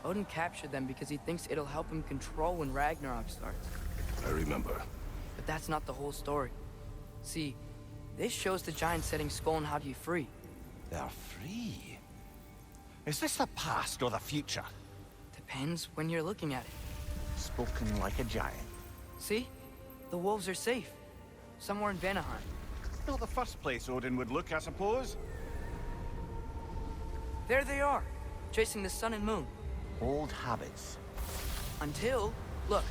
Odin captured them because he thinks it'll help him control when Ragnarok starts. I remember. But that's not the whole story. See, this shows the giants setting Skull and Hati free. They're free? Is this the past or the future? Depends when you're looking at it. Spoken like a giant. See? The wolves are safe. Somewhere in Vanaheim. Not the first place Odin would look, I suppose. There they are, chasing the sun and moon. Old habits. Until, look,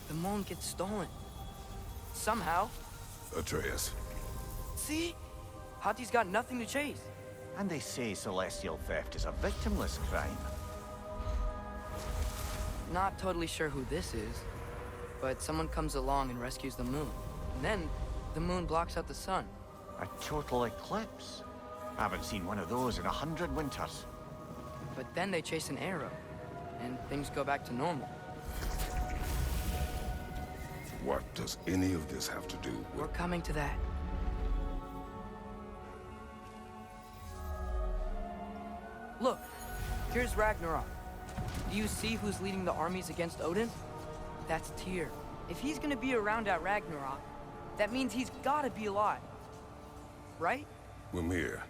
the moon gets stolen. Somehow. Atreus. See? Hati's got nothing to chase. And they say celestial theft is a victimless crime. Not totally sure who this is, but someone comes along and rescues the moon. And then, the moon blocks out the sun. A total eclipse. I haven't seen one of those in 100 winters. But then they chase an arrow, and things go back to normal. What does any of this have to do with... We're coming to that. Look, here's Ragnarok. Do you see who's leading the armies against Odin? That's Tyr. If he's gonna be around at Ragnarok, that means he's gotta be alive. Right? Mimir,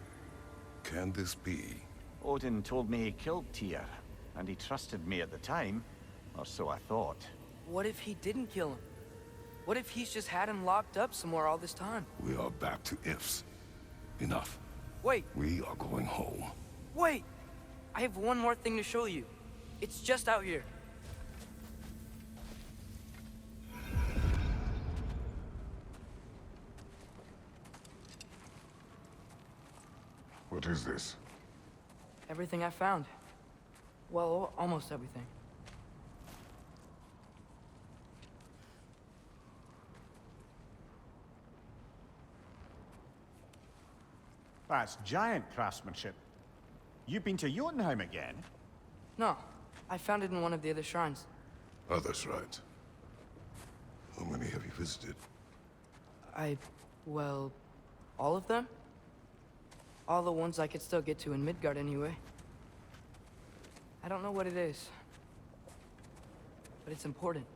can this be? Odin told me he killed Tyr, and he trusted me at the time, or so I thought. What if he didn't kill him? What if he's just had him locked up somewhere all this time? We are back to ifs. Enough. Wait, We are going home. wait! I have one more thing to show you. It's just out here. What is this? Everything I found. Well, almost everything. That's giant craftsmanship. You've been to Jotunheim again? No, I found it in one of the other shrines. Other shrines. How many have you visited? Well, all of them? All the ones I could still get to in Midgard anyway. I don't know what it is. But it's important.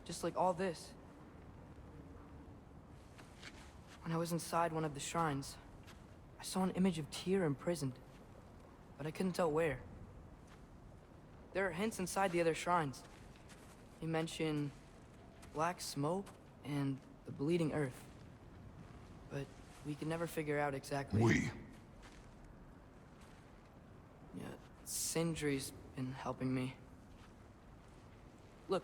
Just like all this. When I was inside one of the shrines, I saw an image of Tyr imprisoned. But I couldn't tell where. There are hints inside the other shrines. They mention black smoke and the bleeding earth. But we could never figure out exactly. We. Yeah, Sindri's been helping me. Look,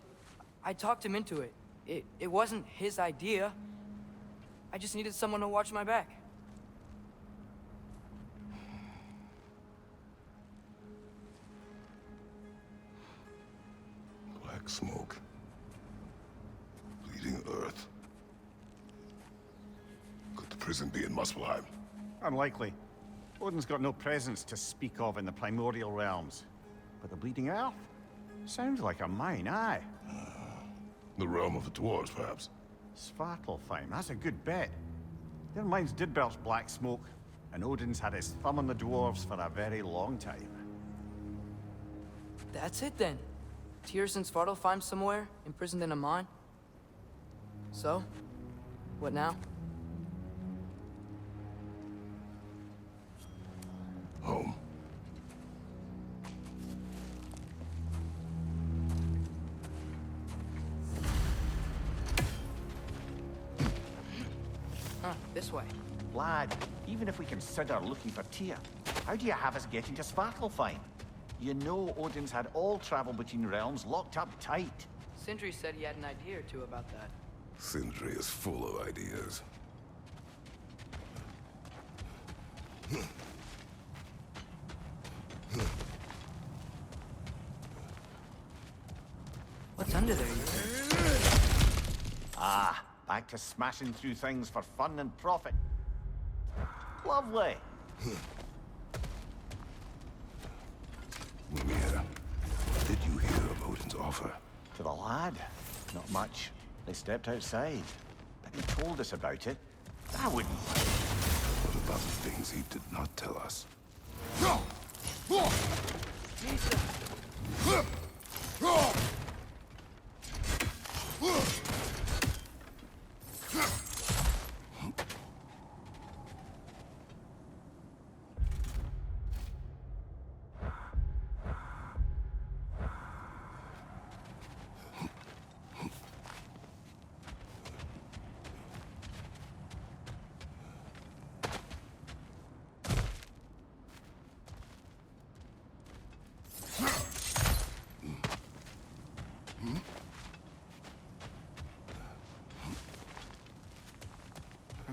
I talked him into it. It wasn't his idea. I just needed someone to watch my back. Black smoke. Bleeding earth. Could the prison be in Muspelheim? Unlikely. Odin's got no presence to speak of in the primordial realms. But the Bleeding Earth? Sounds like a mine, aye. The realm of the dwarves, perhaps. Svartalfheim, that's a good bet. Their mines did belch black smoke, and Odin's had his thumb on the dwarves for a very long time. That's it then. Tyr's in Svartalfheim somewhere, imprisoned in a mine. So, what now? Home. This way. Lad, even if we consider looking for Tyr, how do you have us getting to Svartalfheim? You know Odin's had all travel between realms locked up tight. Sindri said he had an idea or two about that. Sindri is full of ideas. What's under there, you think? Ah, back to smashing through things for fun and profit. Lovely. Mimir, what did you hear of Odin's offer? To the lad? Not much. They stepped outside. But he told us about it. I wouldn't. What about the things he did not tell us? Jesus!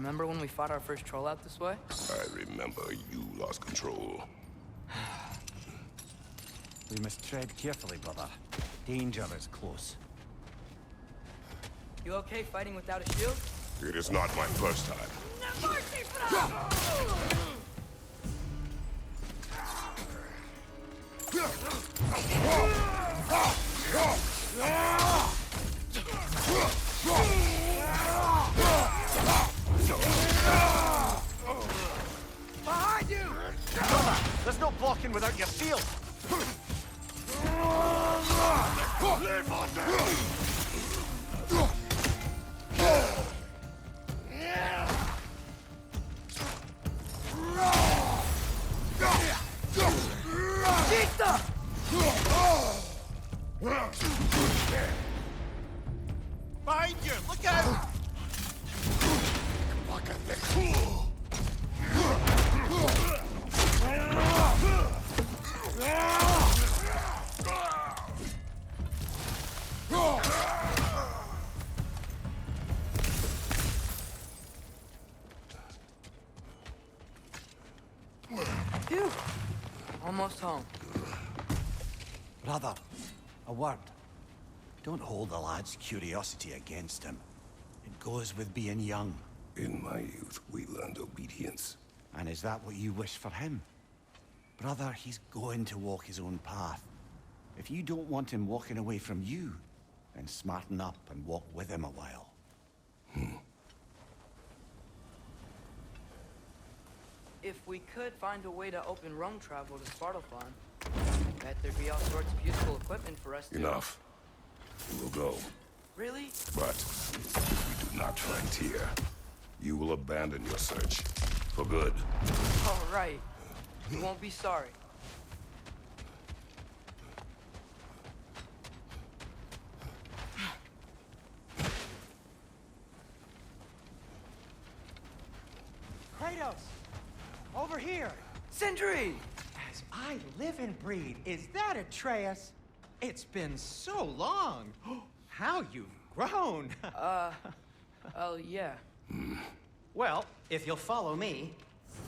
Remember when we fought our first troll out this way? I remember you lost control. We must tread carefully, brother. Danger is close. You okay fighting without a shield? It is not my first time. Behind you! Brother, there's no blocking without your shield. Live on them! Behind you! Look out! Phew! Almost home. Brother, a word. Don't hold the lad's curiosity against him. It goes with being young. In my youth, we learned obedience. And is that what you wish for him? Brother, he's going to walk his own path. If you don't want him walking away from you, then smarten up and walk with him a while. If we could find a way to open roam travel to Svartalfheim, bet there'd be all sorts of useful equipment for us to... Enough. We will go. Really? But if we do not find Tyr, you will abandon your search. For good. All right. You won't be sorry. Kratos! Over here! Sindri! As I live and breathe, is that Atreus? It's been so long! How you've grown! Oh, yeah. Well, if you'll follow me,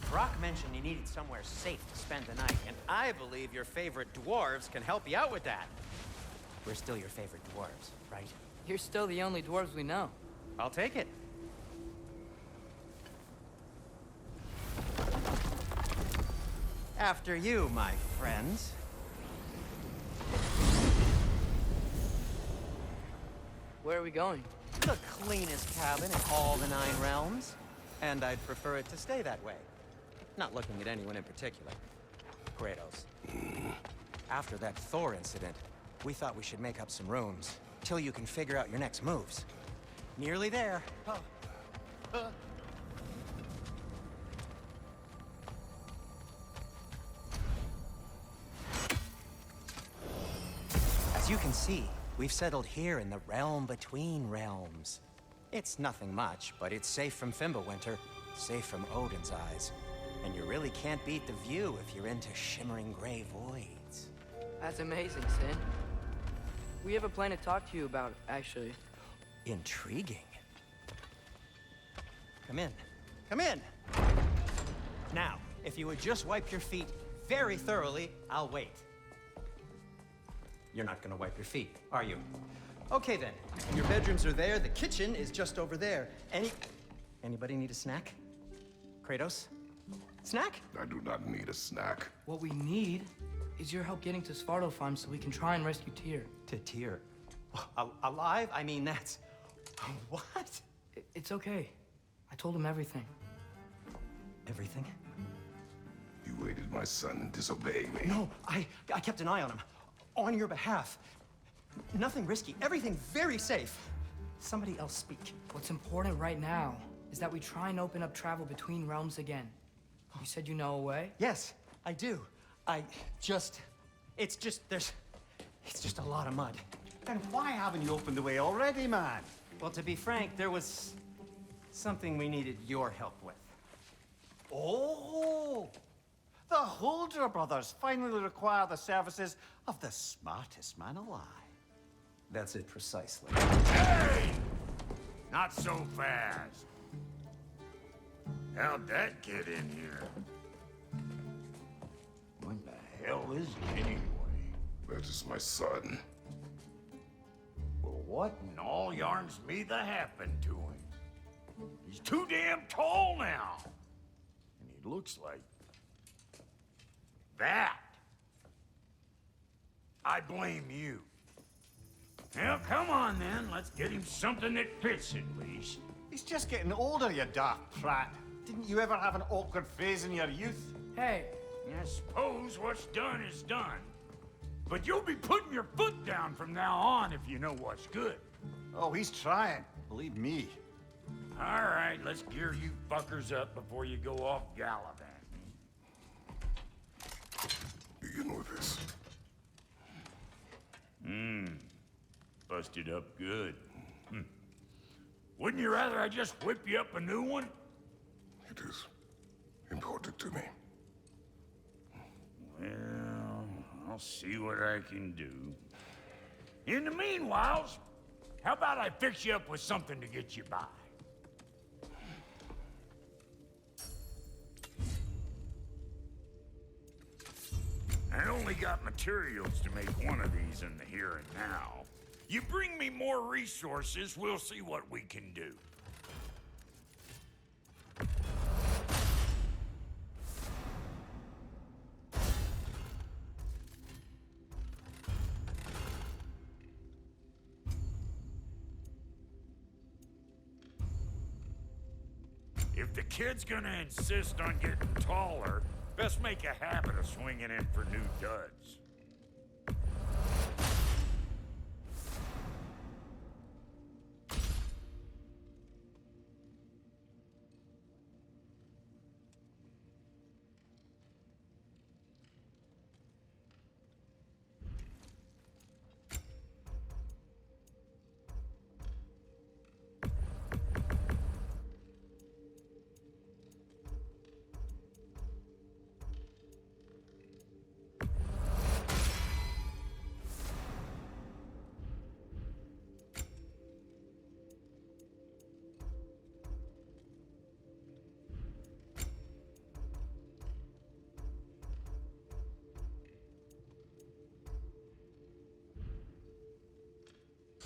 Brock mentioned you needed somewhere safe to spend the night, and I believe your favorite dwarves can help you out with that. We're still your favorite dwarves, right? You're still the only dwarves we know. I'll take it. After you, my friends. Where are we going? The cleanest cabin in all the 9 realms. And I'd prefer it to stay that way. Not looking at anyone in particular. Kratos. After that Thor incident, we thought we should make up some rooms, till you can figure out your next moves. Nearly there. As you can see, we've settled here in the realm between realms. It's nothing much, but it's safe from Fimbulwinter, safe from Odin's eyes. And you really can't beat the view if you're into shimmering gray voids. That's amazing, Sin. We have a plan to talk to you about, actually. Intriguing. Come in. Come in! Now, if you would just wipe your feet very thoroughly, I'll wait. You're not gonna wipe your feet, are you? Okay then. Your bedrooms are there, the kitchen is just over there. Anybody need a snack? Kratos? Snack? I do not need a snack. What we need is your help getting to Svartalfheim so we can try and rescue Tyr. To Tyr. Alive? I mean, that's... What? It's okay. I told him everything. Everything? You aided my son in disobeying me. No, I kept an eye on him. On your behalf. Nothing risky. Everything very safe. Somebody else speak. What's important right now is that we try and open up travel between realms again. You said you know a way? Yes, I do. It's just a lot of mud. Then why haven't you opened the way already, man? Well, to be frank, there was something we needed your help with. Oh! The Holder brothers finally require the services of the smartest man alive. That's it precisely. Hey! Not so fast. How'd that get in here? What the hell is it anyway? That is my son. Well, what in all yarns me that happened to him? He's too damn tall now. And he looks like... that. I blame you. Well, come on then. Let's get him something that fits at least. He's just getting older, you daft prat. Didn't you ever have an awkward phase in your youth? Hey, I suppose what's done is done. But you'll be putting your foot down from now on if you know what's good. Oh, he's trying. Believe me. All right, let's gear you fuckers up before you go off gallivanting. Begin with this. Busted up good. Wouldn't you rather I just whip you up a new one? It is important to me. Well, I'll see what I can do. In the meanwhile, how about I fix you up with something to get you by? I only got materials to make one of these in the here and now. You bring me more resources, we'll see what we can do. If the kid's gonna insist on getting taller, best make a habit of swinging in for new duds.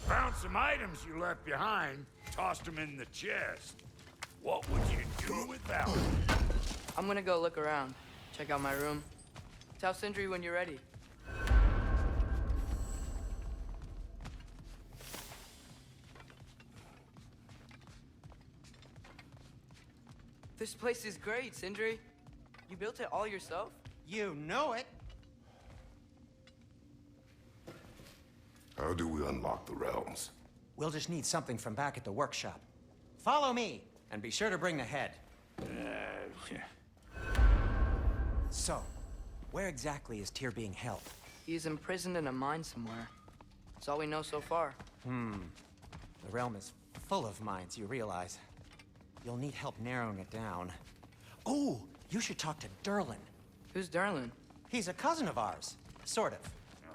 Found some items you left behind, tossed them in the chest. What would you do without them? I'm gonna go look around. Check out my room. Tell Sindri when you're ready. This place is great, Sindri. You built it all yourself? You know it. How do we unlock the realms? We'll just need something from back at the workshop. Follow me, and be sure to bring the head. So, where exactly is Tyr being held? He's imprisoned in a mine somewhere. That's all we know so far. The realm is full of mines, you realize. You'll need help narrowing it down. Oh, you should talk to Durlin. Who's Darlin? He's a cousin of ours, sort of.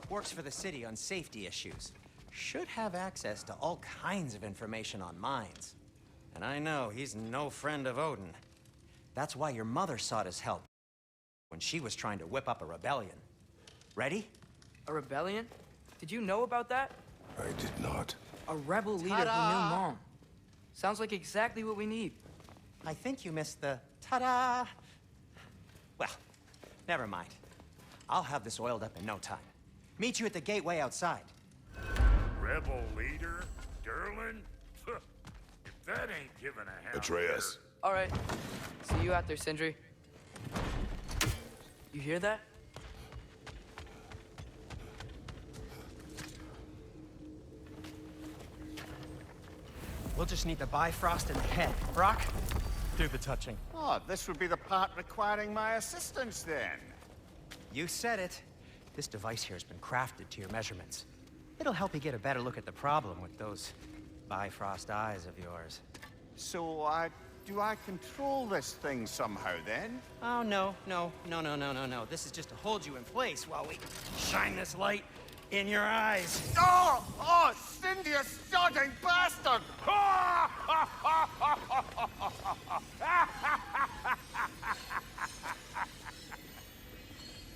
Works for the city on safety issues. Should have access to all kinds of information on mines. And I know he's no friend of Odin. That's why your mother sought his help when she was trying to whip up a rebellion. Ready? A rebellion? Did you know about that? I did not. A rebel leader who knew Mom. Sounds like exactly what we need. I think you missed the ta-da. Well, never mind. I'll have this oiled up in no time. Meet you at the gateway outside. Rebel leader? Durlin? If that ain't giving a hell. Atreus. All right. See you out there, Sindri. You hear that? We'll just need the Bifrost and the head. Brock, do the touching. Oh, this would be the part requiring my assistance then. You said it. This device here has been crafted to your measurements. It'll help you get a better look at the problem with those Bifrost eyes of yours. So, do I control this thing somehow then? Oh, no. This is just to hold you in place while we shine this light In your eyes. Oh! Oh, Cindy, you sodding bastard!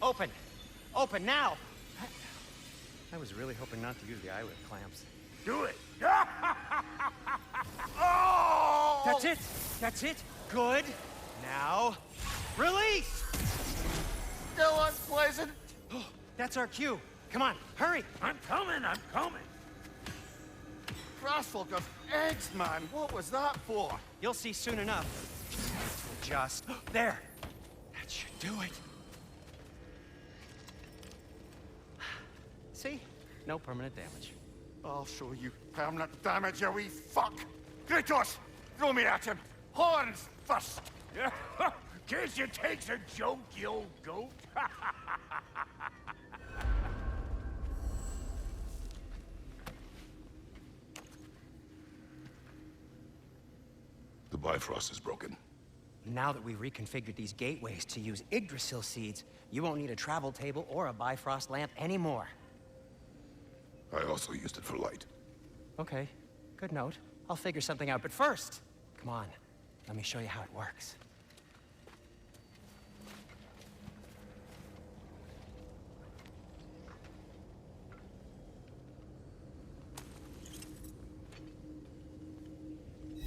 Open! Open now! I was really hoping not to use the eyelid clamps. Do it. Oh! That's it! That's it! Good! Now, release! Still unpleasant. That's our cue. Come on, hurry! I'm coming, I'm coming. Grassful got eggs, man. What was that for? You'll see soon enough. Just there. That should do it. See? No permanent damage. I'll show you permanent damage, you wee fuck. Kratos, throw me at him. Horns first. Guess you takes a joke, you old goat. The Bifrost is broken. Now that we've reconfigured these gateways to use Yggdrasil seeds, you won't need a travel table or a Bifrost lamp anymore. I also used it for light. Okay, good note. I'll figure something out, but first, come on, let me show you how it works.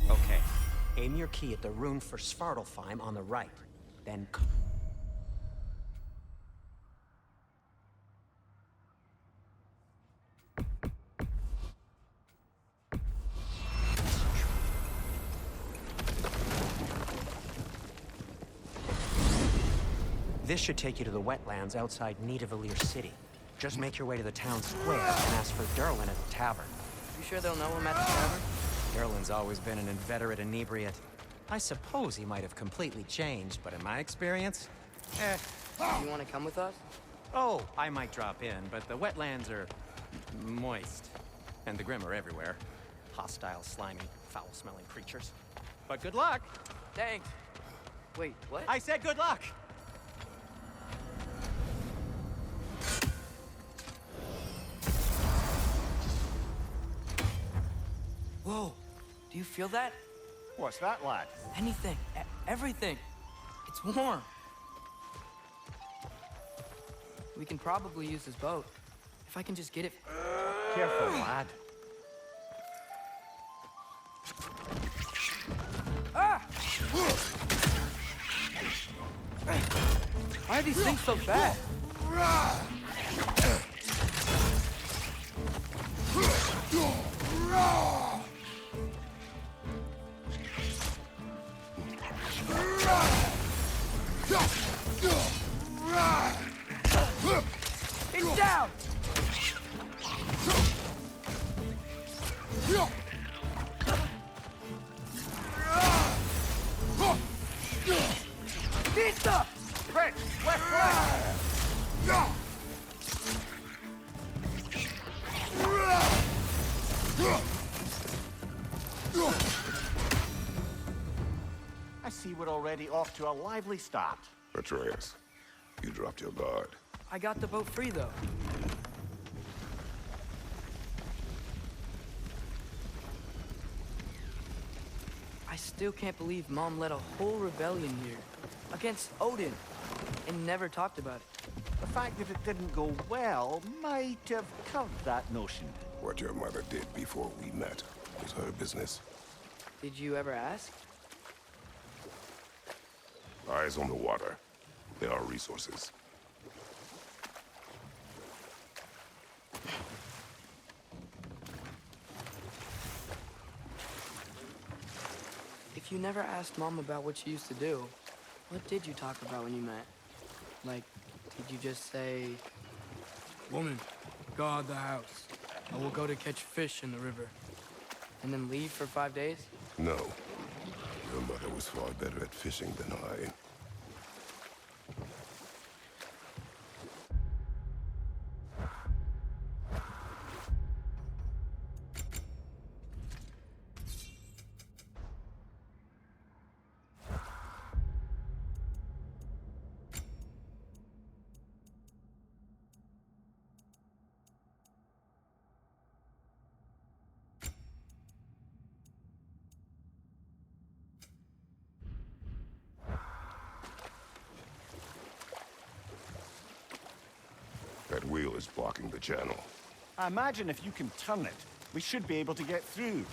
Okay, aim your key at the rune for Svartalfheim on the right, then... This should take you to the wetlands outside Nidavellir City. Just make your way to the town square and ask for Derlin at the tavern. You sure they'll know him at the tavern? Derlin's always been an inveterate inebriate. I suppose he might have completely changed, but in my experience, You want to come with us? Oh, I might drop in, but the wetlands are moist. And the Grim are everywhere. Hostile, slimy, foul-smelling creatures. But good luck! Thanks. Wait, what? I said good luck! Whoa, do you feel that? What's that, lad? Anything, everything. It's warm. We can probably use this boat. If I can just get it... Careful, lad. Ah! Why are these things so fast? It's down! Pizza! Quick, left, right! I see we're already off to a lively start. Atreus, you dropped your guard. I got the boat free, though. I still can't believe Mom led a whole rebellion here. Against Odin. And never talked about it. The fact that it didn't go well might have covered that notion. What your mother did before we met was her business. Did you ever ask? Eyes on the water. There are resources. If you never asked Mom about what she used to do, what did you talk about when you met? Like, did you just say... Woman, guard the house. I will go to catch fish in the river. And then leave for 5 days? No. Your mother was far better at fishing than I. is blocking the channel. I imagine if you can turn it, we should be able to get through.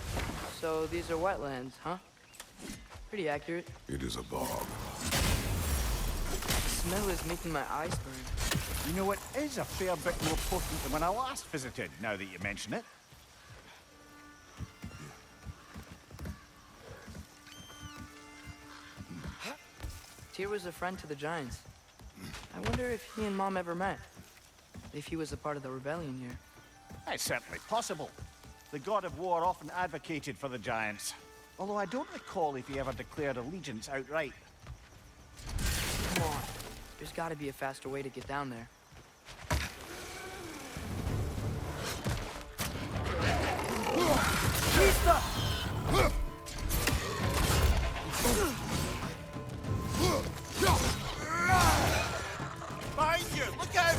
So these are wetlands, huh? Pretty accurate. It is a bog. The smell is making my eyes burn. You know, it is a fair bit more potent than when I last visited, now that you mention it. Tyr was a friend to the Giants. I wonder if he and Mom ever met. If he was a part of the rebellion here. It's certainly possible. The god of war often advocated for the Giants. Although I don't recall if he ever declared allegiance outright. Come on. There's gotta be a faster way to get down there. Behind you! Look out!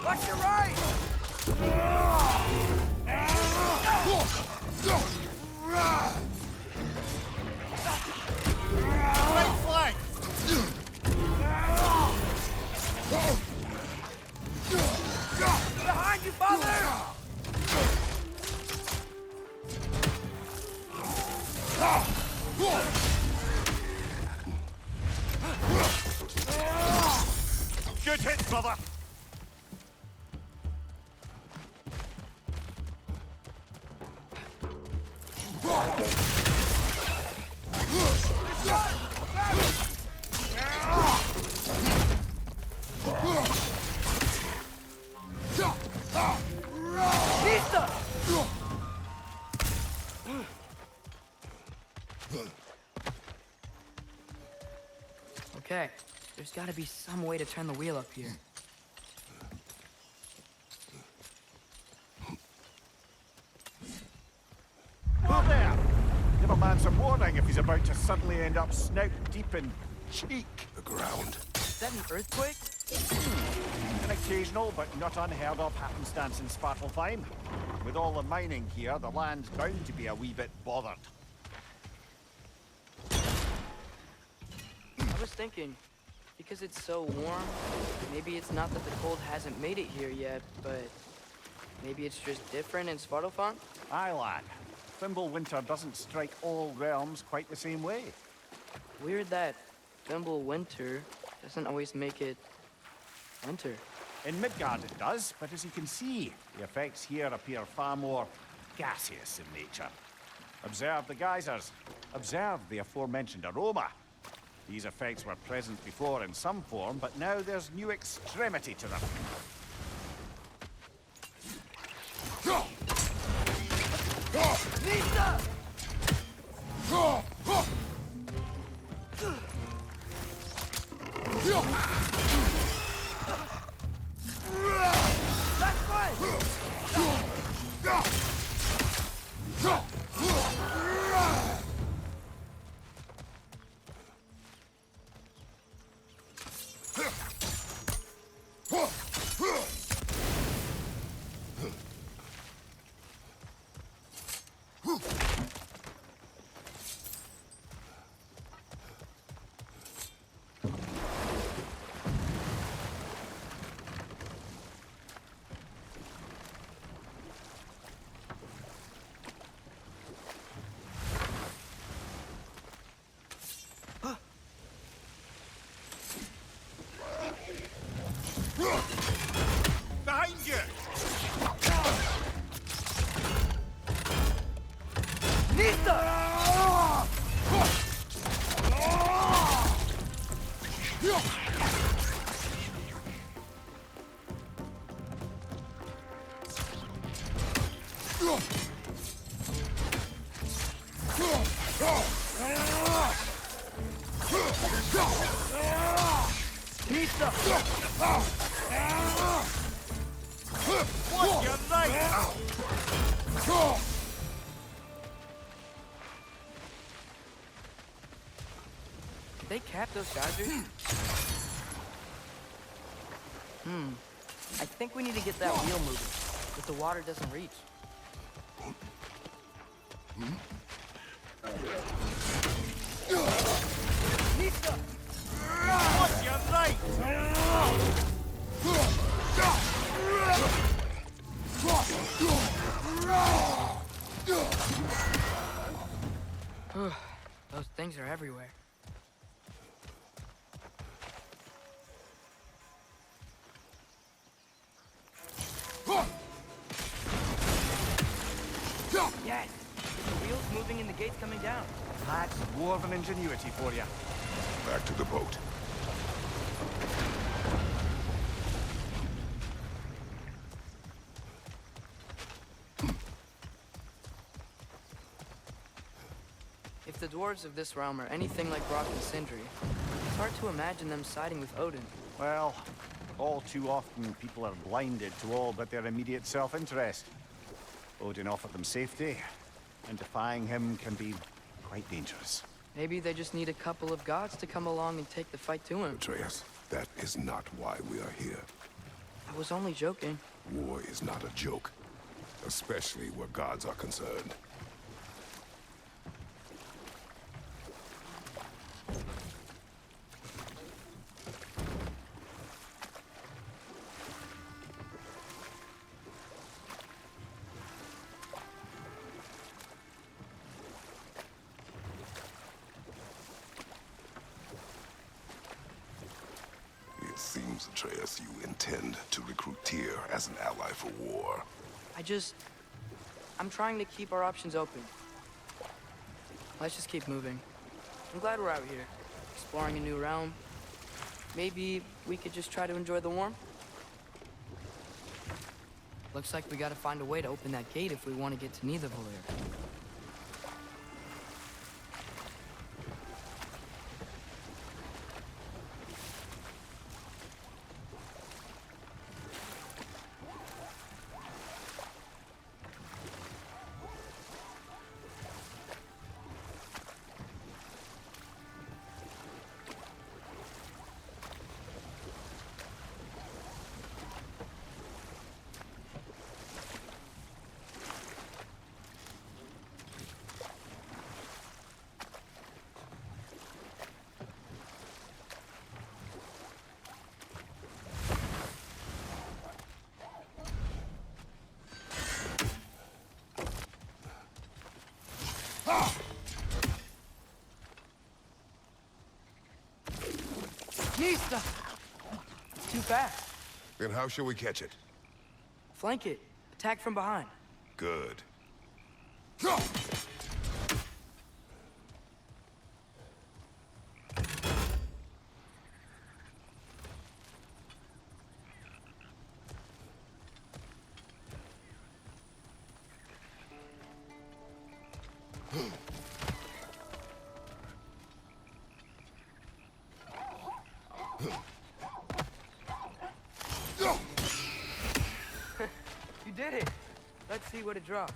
Watch your right! Right flank! Behind you, father! Good hit, brother! Okay, there's gotta be some way to turn the wheel up here. Who there? Give a man some warning if he's about to suddenly end up snout deep in cheek. The ground. Is that an earthquake? An occasional but not unheard of happenstance in Svartalfheim. With all the mining here, the land's bound to be a wee bit bothered. I was thinking, because it's so warm, maybe it's not that the cold hasn't made it here yet, but maybe it's just different in Svartalfheim? Aye, lad. Thimble winter doesn't strike all realms quite the same way. Weird that Thimble winter doesn't always make it winter. In Midgard it does, but as you can see, the effects here appear far more gaseous in nature. Observe the geysers. Observe the aforementioned aroma. These effects were present before in some form, but now there's new extremity to them. Lisa! That's right! Behind you! Nista! Nista! What? You're right! Did they cap those geysers? I think we need to get that wheel moving, but the water doesn't reach. Nista! What? You're right! Those things are everywhere. Yes! The wheel's moving and the gate's coming down. That's dwarven ingenuity for you. Back to the boat. If the dwarves of this realm are anything like Brock and Sindri, it's hard to imagine them siding with Odin. Well, all too often people are blinded to all but their immediate self-interest. Odin offered them safety, and defying him can be quite dangerous. Maybe they just need a couple of gods to come along and take the fight to him. Atreus, that is not why we are here. I was only joking. War is not a joke, especially where gods are concerned. It seems, Atreus, you intend to recruit Tyr as an ally for war. I'm trying to keep our options open. Let's just keep moving. I'm glad we're out here, exploring a new realm. Maybe we could just try to enjoy the warmth? Looks like we gotta find a way to open that gate if we want to get to Nidavellir. Nista! Too fast. Then how shall we catch it? Flank it. Attack from behind. Good. You did it! Let's see what it drops.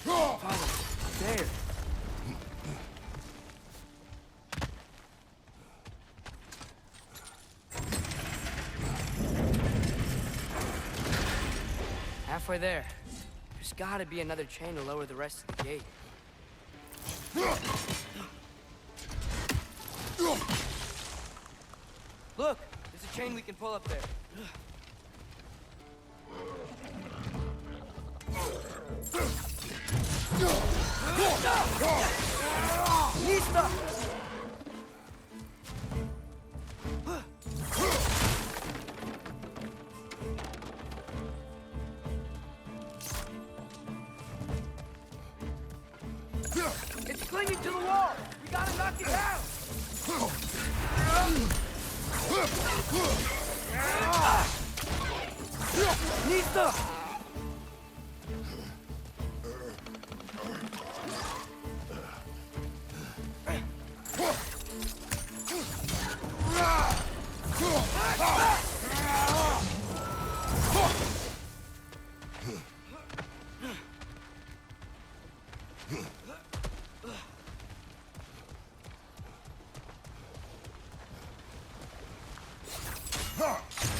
Father, there. Halfway there. There's gotta be another chain to lower the rest of the gate. Look! There's a chain we can pull up there. Nista! It's clinging to the wall! We gotta knock it down! Nista!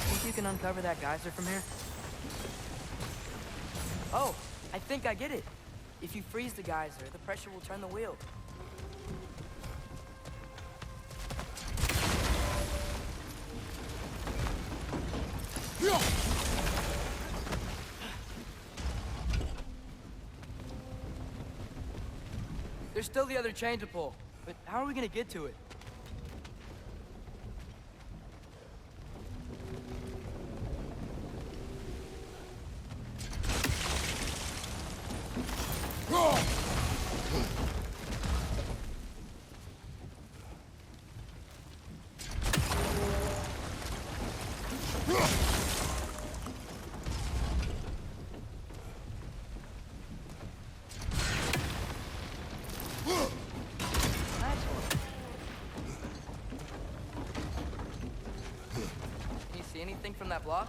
Think you can uncover that geyser from here? Oh, I think I get it. If you freeze the geyser, the pressure will turn the wheel. There's still the other chain to pull, but how are we gonna get to it? Can you see anything from that block?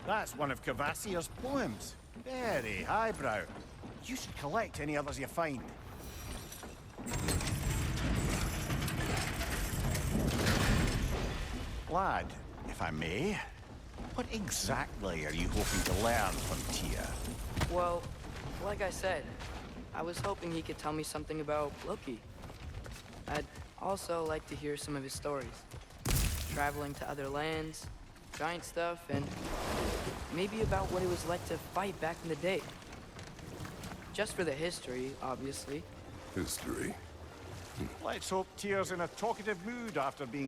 That's one of Cavassier's poems. Very highbrow. You should collect any others you find. Lad, if I may, what exactly are you hoping to learn from Tyr? Well, like I said, I was hoping he could tell me something about Loki. I'd also like to hear some of his stories. Traveling to other lands, giant stuff, and maybe about what it was like to fight back in the day. Just for the history, obviously. History. Let's hope Tyr's in a talkative mood after being